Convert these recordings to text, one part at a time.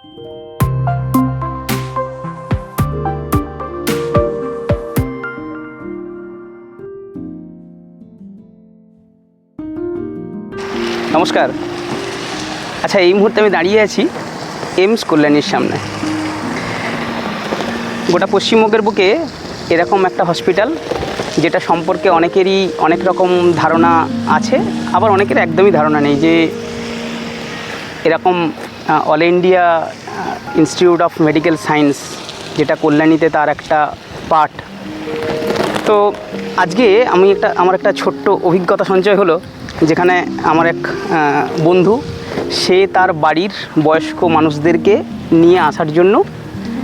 নমস্কার। আচ্ছা, এই মুহূর্তে আমি দাঁড়িয়ে আছি এইমস কল্যাণীর সামনে। গোটা পশ্চিমবঙ্গের বুকে এরকম একটা হসপিটাল যেটা সম্পর্কে অনেকেরই অনেক রকম ধারণা আছে, আবার অনেকের একদমই ধারণা নেই যে এরকম all India institute of medical science যেটা কল্যাণীতে তার একটা পার্ট। তো আজকে আমার একটা ছোট্ট অভিজ্ঞতা সঞ্চয় হলো, যেখানে আমার এক বন্ধু, সে তার বাড়ির বয়স্ক মানুষদেরকে নিয়ে আসার জন্য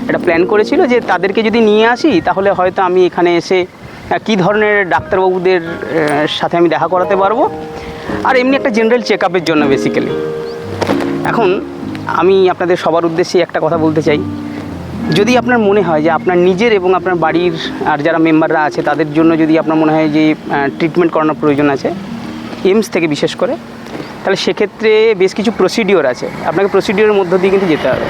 একটা প্ল্যান করেছিল যে তাদেরকে যদি নিয়ে আসি তাহলে হয়তো আমি এখানে এসে কী ধরনের ডাক্তারবাবুদের সাথে আমি দেখা করাতে পারবো, আর এমনি একটা জেনারেল চেক আপের জন্য বেসিক্যালি। এখন আমি আপনাদের সবার উদ্দেশ্যে একটা কথা বলতে চাই, যদি আপনার মনে হয় যে আপনার নিজের এবং আপনার বাড়ির আর যারা মেম্বাররা আছে তাদের জন্য যদি আপনার মনে হয় যে ট্রিটমেন্ট করানোর প্রয়োজন আছে এইমস থেকে বিশেষ করে, তাহলে সেক্ষেত্রে বেশ কিছু প্রসিডিওর আছে। আপনাকে প্রসিডিওরের মধ্য দিয়ে কিন্তু যেতে হবে।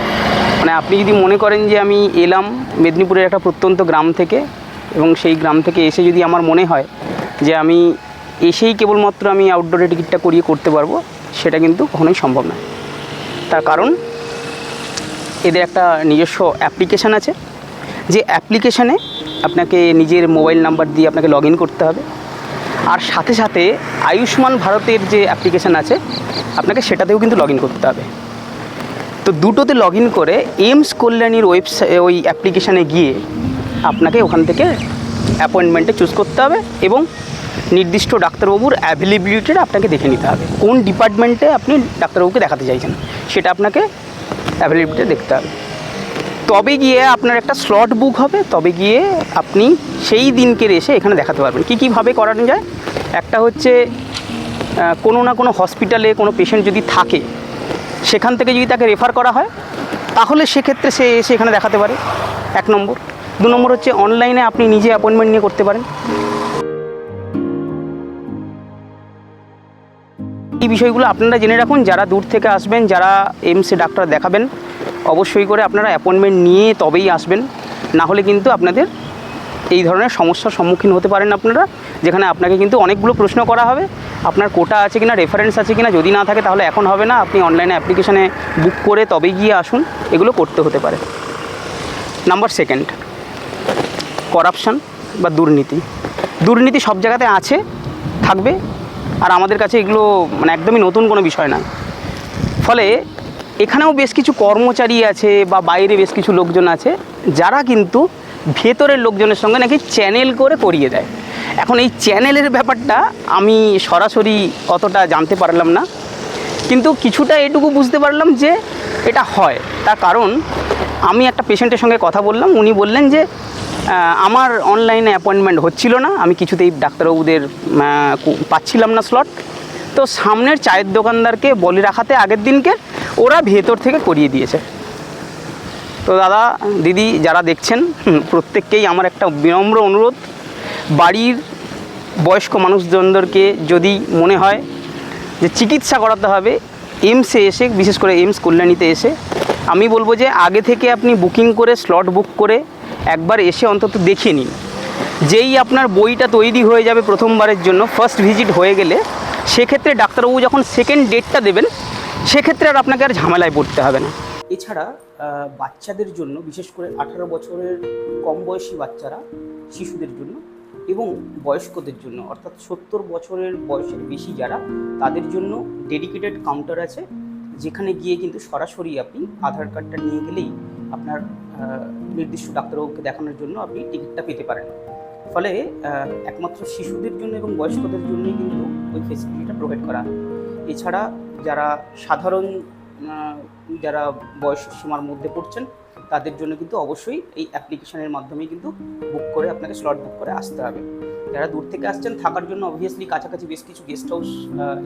মানে আপনি যদি মনে করেন যে আমি এলাম মেদিনীপুরের একটা প্রত্যন্ত গ্রাম থেকে, এবং সেই গ্রাম থেকে এসে যদি আমার মনে হয় যে আমি এসেই কেবলমাত্র আমি আউটডোরে টিকিটটা করিয়ে করতে পারবো, সেটা কিন্তু কখনোই সম্ভব নয়। তার কারণ এদের একটা নিজস্ব অ্যাপ্লিকেশান আছে, যে অ্যাপ্লিকেশানে আপনাকে নিজের মোবাইল নাম্বার দিয়ে আপনাকে লগ ইন করতে হবে, আর সাথে সাথে আয়ুষ্মান ভারতের যে অ্যাপ্লিকেশান আছে আপনাকে সেটাতেও কিন্তু লগ ইন করতে হবে। তো দুটোতে লগ ইন করে এইমস কল্যাণীর ওই অ্যাপ্লিকেশানে গিয়ে আপনাকে ওখান থেকে অ্যাপয়েন্টমেন্টে চুজ করতে হবে, এবং নির্দিষ্ট ডাক্তারবাবুর অ্যাভেলেবিলিটিটা আপনাকে দেখে নিতে হবে। কোন ডিপার্টমেন্টে আপনি ডাক্তারবাবুকে দেখাতে চাইছেন সেটা আপনাকে অ্যাভেলেবিলিটি দেখতে হবে। তবে গিয়ে আপনার একটা স্লট বুক হবে, তবে গিয়ে আপনি সেই দিনকের এসে এখানে দেখাতে পারবেন। কীভাবে করানো যায়, একটা হচ্ছে কোনো না কোনো হসপিটালে কোনো পেশেন্ট যদি থাকে, সেখান থেকে যদি তাকে রেফার করা হয় তাহলে সেক্ষেত্রে সে এসে এখানে দেখাতে পারে, 1 নম্বর। 2 নম্বর হচ্ছে অনলাইনে আপনি নিজে অ্যাপয়েন্টমেন্ট নিয়ে করতে পারেন। এই বিষয়গুলো আপনারা জেনে রাখুন। যারা দূর থেকে আসবেন, যারা এইমসে ডাক্তার দেখাবেন, অবশ্যই করে আপনারা অ্যাপয়েন্টমেন্ট নিয়ে তবেই আসবেন, না হলে কিন্তু আপনাদের এই ধরনের সমস্যার সম্মুখীন হতে পারেন আপনারা, যেখানে আপনাকে কিন্তু অনেকগুলো প্রশ্ন করা হবে, আপনার কোটা আছে কিনা, রেফারেন্স আছে কিনা, যদি না থাকে তাহলে এখন হবে না, আপনি অনলাইনে অ্যাপ্লিকেশানে বুক করে তবেই গিয়ে আসুন, এগুলো করতে হতে পারে। নাম্বার 2, করাপশান বা দুর্নীতি সব জায়গাতে আছে, থাকবে, আর আমাদের কাছে এগুলো মানে একদমই নতুন কোনো বিষয় না। ফলে এখানেও বেশ কিছু কর্মচারী আছে বা বাইরে বেশ কিছু লোকজন আছে যারা কিন্তু ভেতরের লোকজনের সঙ্গে নাকি চ্যানেল করে করিয়ে দেয়। এখন এই চ্যানেলের ব্যাপারটা আমি সরাসরি অতটা জানতে পারলাম না, কিন্তু কিছুটা এটুকু বুঝতে পারলাম যে এটা হয়। তার কারণ আমি একটা পেশেন্টের সঙ্গে কথা বললাম, উনি বললেন যে আমার অনলাইনে অ্যাপয়েন্টমেন্ট হচ্ছিল না, আমি কিছুতেই ডাক্তারবাবুদের পাচ্ছিলাম না স্লট, তো সামনের চায়ের দোকানদারকে বলে রাখাতে আগের দিনকে ওরা ভেতর থেকে করিয়ে দিয়েছে। তো দাদা দিদি যারা দেখছেন, প্রত্যেককেই আমার একটা বিনম্র অনুরোধ, বাড়ির বয়স্ক মানুষজনদেরকে যদি মনে হয় যে চিকিৎসা করাতে হবে এইমসে এসে, বিশেষ করে এইমস কল্যাণীতে এসে, আমি বলবো যে আগে থেকে আপনি বুকিং করে স্লট বুক করে একবার এসে অন্তত দেখিয়ে নিন। যেই আপনার বইটা তৈরি হয়ে যাবে প্রথমবারের জন্য, ফার্স্ট ভিজিট হয়ে গেলে, সেক্ষেত্রে ডাক্তারবাবু যখন সেকেন্ড ডেটটা দেবেন সেক্ষেত্রে আর আপনাকে আর ঝামেলায় পড়তে হবে না। এছাড়া বাচ্চাদের জন্য, বিশেষ করে 18 বছরের কম বয়সী বাচ্চারা, শিশুদের জন্য এবং বয়স্কদের জন্য, অর্থাৎ 70 বছরের বয়সের বেশি যারা, তাদের জন্য ডেডিকেটেড কাউন্টার আছে, যেখানে গিয়ে কিন্তু সরাসরি আপনি আধার কার্ডটা নিয়ে গেলেই আপনার নির্দিষ্ট ডাক্তারবাবুকে দেখানোর জন্য আপনি টিকিটটা পেতে পারেন। ফলে একমাত্র শিশুদের জন্য এবং বয়স্কদের জন্যই কিন্তু ওই ফেসিলিটিটা প্রোভাইড করা হয়। এছাড়া যারা সাধারণ যারা বয়স সীমার মধ্যে পড়ছেন তাদের জন্য কিন্তু অবশ্যই এই অ্যাপ্লিকেশনের মাধ্যমে কিন্তু বুক করে আপনাকে স্লট বুক করে আসতে হবে। যারা দূর থেকে আসছেন থাকার জন্য অবভিয়াসলি কাছাকাছি বেশ কিছু গেস্ট হাউস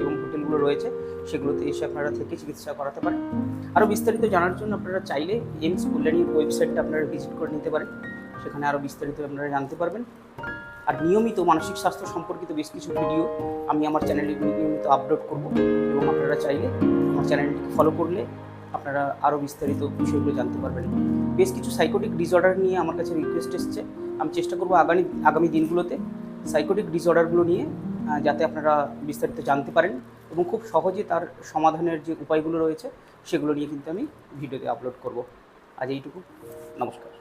এবং হোটেলগুলো রয়েছে, সেগুলোতে এসে আপনারা থেকে চিকিৎসা করাতে পারেন। আরও বিস্তারিত জানার জন্য আপনারা চাইলে এইমস কল্যাণীর ওয়েবসাইটটা আপনারা ভিজিট করে নিতে পারেন, সেখানে আরও বিস্তারিত আপনারা জানতে পারবেন। আর নিয়মিত মানসিক স্বাস্থ্য সম্পর্কিত বেশ কিছু ভিডিও আমি আমার চ্যানেলে নিয়মিত আপলোড করব, এবং আপনারা চাইলে আমার চ্যানেলটিকে ফলো করলে আপনারা আরও বিস্তারিত বিষয়গুলো জানতে পারবেন। বেশ কিছু সাইকোটিক ডিসঅর্ডার নিয়ে আমার কাছে রিকোয়েস্ট এসছে। আমি চেষ্টা করবো আগামী দিনগুলোতে সাইকোটিক ডিসঅর্ডারগুলো নিয়ে যাতে আপনারা বিস্তারিত জানতে পারেন এবং খুব সহজে তার সমাধানের যে উপায়গুলো রয়েছে সেগুলো নিয়ে কিন্তু আমি ভিডিওতে আপলোড করব। আজ এইটুকু, নমস্কার।